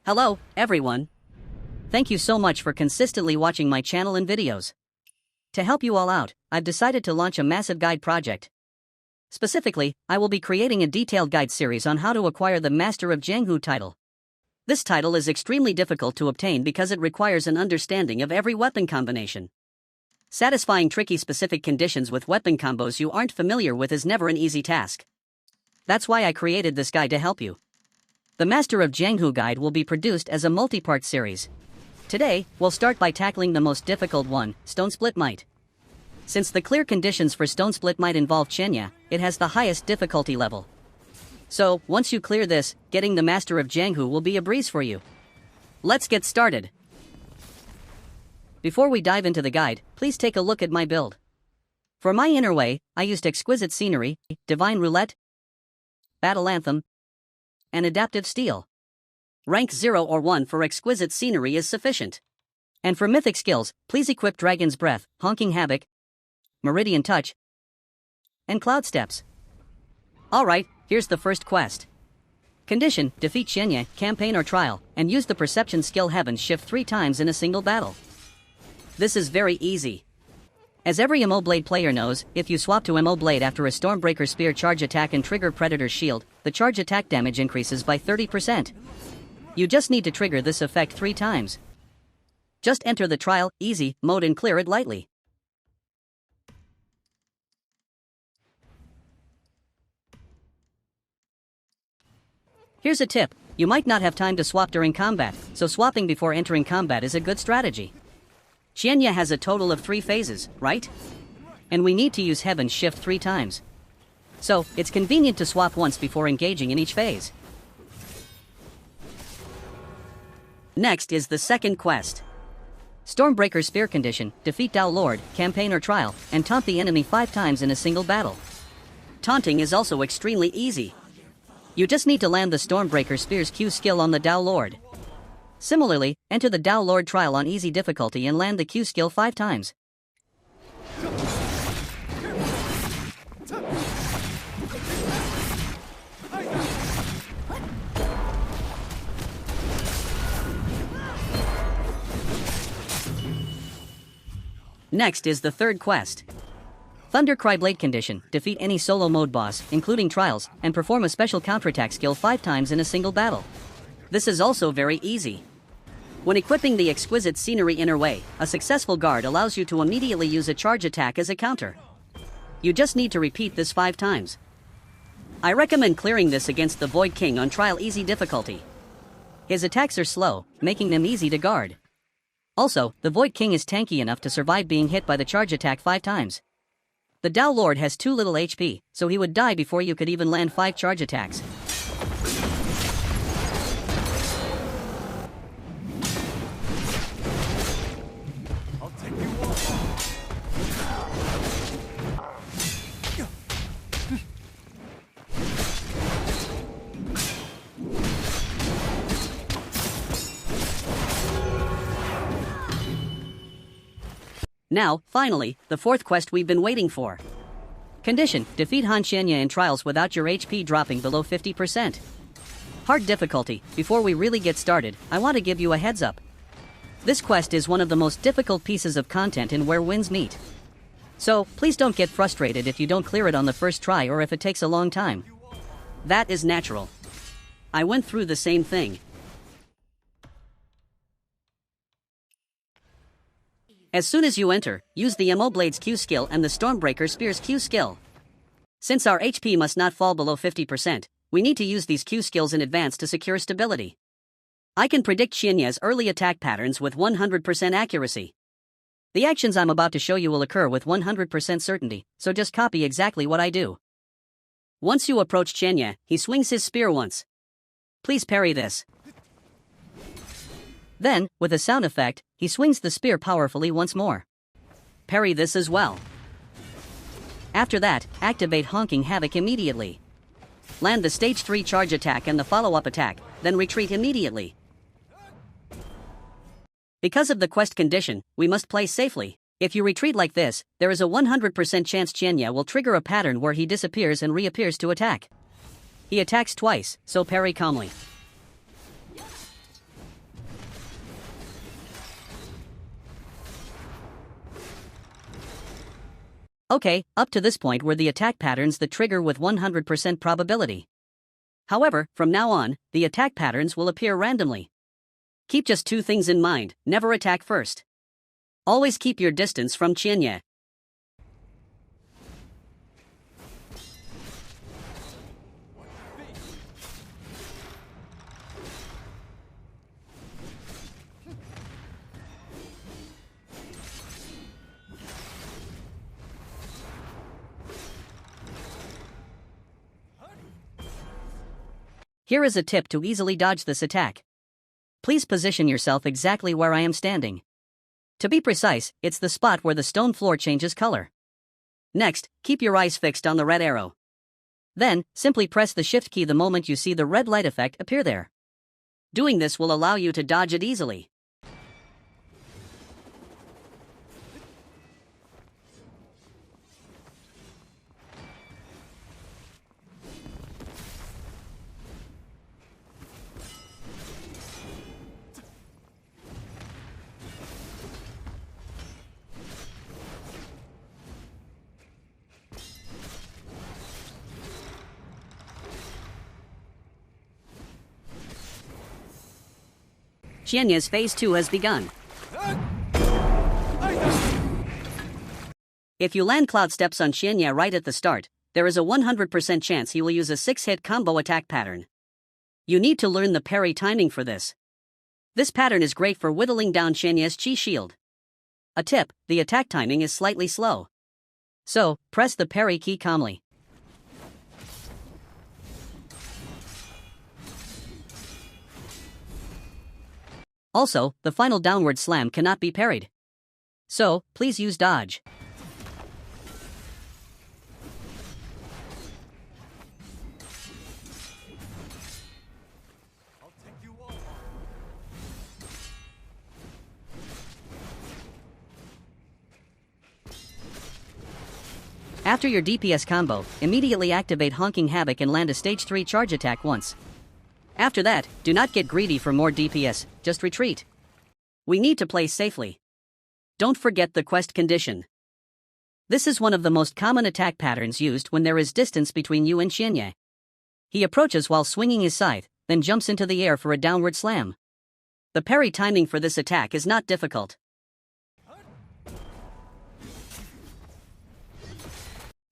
Hello, everyone. Thank you so much for consistently watching my channel and videos. To help you all out, I've decided to launch a massive guide project. Specifically, I will be creating a detailed guide series on how to acquire the Master of Jianghu title. This title is extremely difficult to obtain because it requires an understanding of every weapon combination. Satisfying tricky specific conditions with weapon combos you aren't familiar with is never an easy task. That's why I created this guide to help you. The Master of Jianghu guide will be produced as a multi-part series. Today, we'll start by tackling the most difficult one, Stonesplit-Might. Since the clear conditions for Stonesplit-Might involve Qianye, it has the highest difficulty level. So, once you clear this, getting the Master of Jianghu will be a breeze for you. Let's get started. Before we dive into the guide, please take a look at my build. For my innerway, I used exquisite scenery, divine roulette, battle anthem, and adaptive steel. Rank 0 or 1 for exquisite scenery is sufficient. And for mythic skills, please equip Dragon's Breath, Honking Havoc, Meridian Touch, and Cloud Steps. Alright, here's the first quest. Condition: defeat Qianye, campaign or trial, and use the perception skill Heaven's Shift 3 times in a single battle. This is very easy. As every moblade player knows, if you swap to moblade after a stormbreaker spear charge attack and trigger Predator's shield, the charge attack damage increases by 30%. You just need to trigger this effect 3 times. Just enter the trial, easy, mode and clear it lightly. Here's a tip: you might not have time to swap during combat, so swapping before entering combat is a good strategy. Qianye has a total of 3 phases, right? And we need to use Heaven's Shift 3 times. So, it's convenient to swap once before engaging in each phase. Next is the second quest. Stormbreaker Spear condition: defeat Dao Lord, campaign or trial, and taunt the enemy 5 times in a single battle. Taunting is also extremely easy. You just need to land the Stormbreaker Spear's Q skill on the Dao Lord. Similarly, enter the Dao Lord trial on easy difficulty and land the Q skill 5 times. Next is the third quest. Thundercry Blade condition: defeat any solo mode boss, including trials, and perform a special counterattack skill 5 times in a single battle. This is also very easy. When equipping the exquisite scenery innerway, a successful guard allows you to immediately use a charge attack as a counter. You just need to repeat this 5 times. I recommend clearing this against the Void King on trial easy difficulty. His attacks are slow, making them easy to guard. Also, the Void King is tanky enough to survive being hit by the charge attack 5 times. The Dao Lord has too little HP, so he would die before you could even land 5 charge attacks. Now, finally, the fourth quest we've been waiting for. Condition: defeat Han Qianye in trials without your HP dropping below 50%. Hard difficulty. Before we really get started, I want to give you a heads up. This quest is one of the most difficult pieces of content in Where Winds Meet. So, please don't get frustrated if you don't clear it on the first try or if it takes a long time. That is natural. I went through the same thing. As soon as you enter, use the moblade's Q skill and the Stormbreaker Spear's Q skill. Since our HP must not fall below 50%, we need to use these Q skills in advance to secure stability. I can predict Qianye's early attack patterns with 100% accuracy. The actions I'm about to show you will occur with 100% certainty, so just copy exactly what I do. Once you approach Qianye, he swings his spear once. Please parry this. Then, with a sound effect, he swings the spear powerfully once more. Parry this as well. After that, activate Honking Havoc immediately. Land the stage 3 charge attack and the follow-up attack, then retreat immediately. Because of the quest condition, we must play safely. If you retreat like this, there is a 100% chance Qianye will trigger a pattern where he disappears and reappears to attack. He attacks twice, so parry calmly. Okay, up to this point were the attack patterns that trigger with 100% probability. However, from now on, the attack patterns will appear randomly. Keep just two things in mind: never attack first. Always keep your distance from Qianye. Here is a tip to easily dodge this attack. Please position yourself exactly where I am standing. To be precise, it's the spot where the stone floor changes color. Next, keep your eyes fixed on the red arrow. Then, simply press the shift key the moment you see the red light effect appear there. Doing this will allow you to dodge it easily. Qianye's Phase 2 has begun. If you land Cloud Steps on Qianye right at the start, there is a 100% chance he will use a 6-hit combo attack pattern. You need to learn the parry timing for this. This pattern is great for whittling down Qianye's chi shield. A tip: the attack timing is slightly slow. So, press the parry key calmly. Also, the final downward slam cannot be parried. So, please use dodge. After your DPS combo, immediately activate Honking Havoc and land a stage 3 charge attack once. After that, do not get greedy for more DPS, just retreat. We need to play safely. Don't forget the quest condition. This is one of the most common attack patterns used when there is distance between you and Qianye. He approaches while swinging his scythe, then jumps into the air for a downward slam. The parry timing for this attack is not difficult.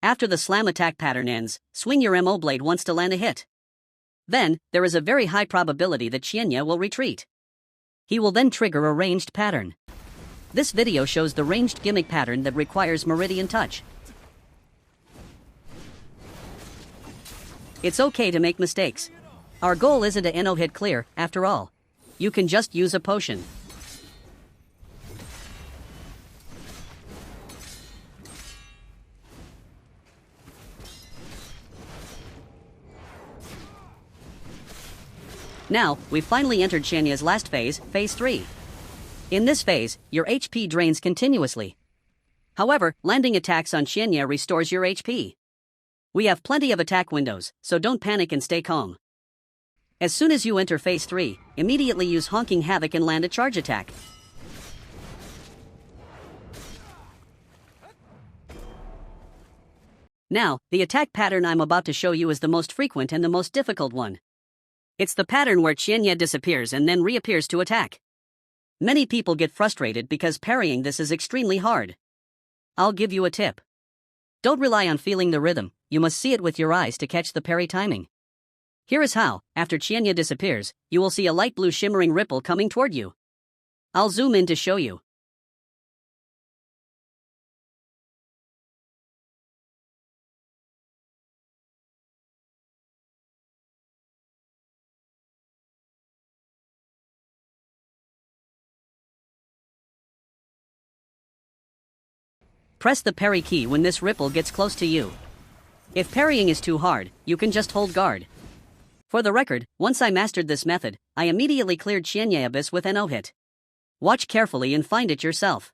After the slam attack pattern ends, swing your moblade once to land a hit. Then, there is a very high probability that Qianye will retreat. He will then trigger a ranged pattern. This video shows the ranged gimmick pattern that requires Meridian Touch. It's okay to make mistakes. Our goal isn't a no hit clear, after all. You can just use a potion. Now, we've finally entered Qianye's last phase, Phase 3. In this phase, your HP drains continuously. However, landing attacks on Qianye restores your HP. We have plenty of attack windows, so don't panic and stay calm. As soon as you enter Phase 3, immediately use Honking Havoc and land a charge attack. Now, the attack pattern I'm about to show you is the most frequent and the most difficult one. It's the pattern where Qianye disappears and then reappears to attack. Many people get frustrated because parrying this is extremely hard. I'll give you a tip. Don't rely on feeling the rhythm, you must see it with your eyes to catch the parry timing. Here is how: after Qianye disappears, you will see a light blue shimmering ripple coming toward you. I'll zoom in to show you. Press the parry key when this ripple gets close to you. If parrying is too hard, you can just hold guard. For the record, once I mastered this method, I immediately cleared Qianye Abyss with an no-hit. Watch carefully and find it yourself.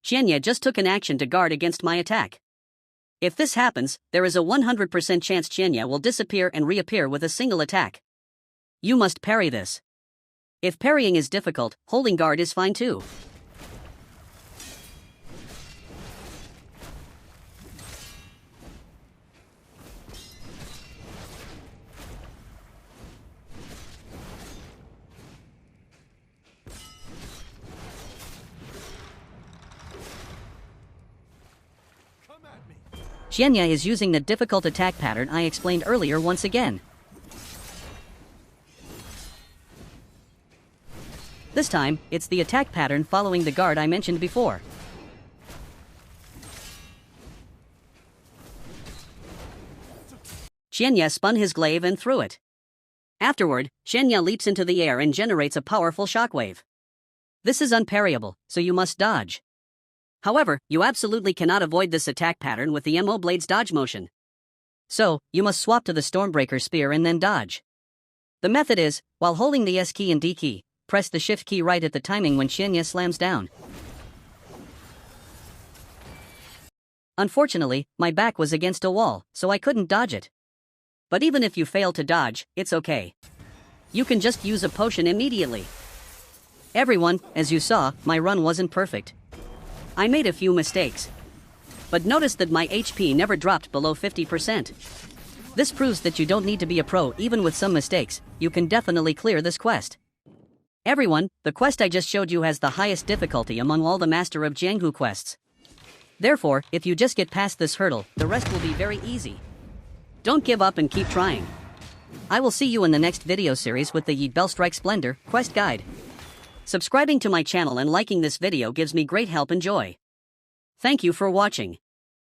Qianye just took an action to guard against my attack. If this happens, there is a 100% chance Qianye will disappear and reappear with a single attack. You must parry this. If parrying is difficult, holding guard is fine too. Qianye is using the difficult attack pattern I explained earlier once again. This time, it's the attack pattern following the guard I mentioned before. Qianye spun his glaive and threw it. Afterward, Qianye leaps into the air and generates a powerful shockwave. This is unparryable, so you must dodge. However, you absolutely cannot avoid this attack pattern with the moblade's dodge motion. So, you must swap to the stormbreaker spear and then dodge. The method is, while holding the S key and D key, press the shift key right at the timing when Qianye slams down. Unfortunately, my back was against a wall, so I couldn't dodge it. But even if you fail to dodge, it's okay. You can just use a potion immediately. Everyone, as you saw, my run wasn't perfect. I made a few mistakes. But notice that my HP never dropped below 50%. This proves that you don't need to be a pro even with some mistakes, you can definitely clear this quest. Everyone, the quest I just showed you has the highest difficulty among all the Master of Jianghu quests. Therefore, if you just get past this hurdle, the rest will be very easy. Don't give up and keep trying. I will see you in the next video series with the Yi Bellstrike Splendor quest guide. Subscribing to my channel and liking this video gives me great help and joy. Thank you for watching.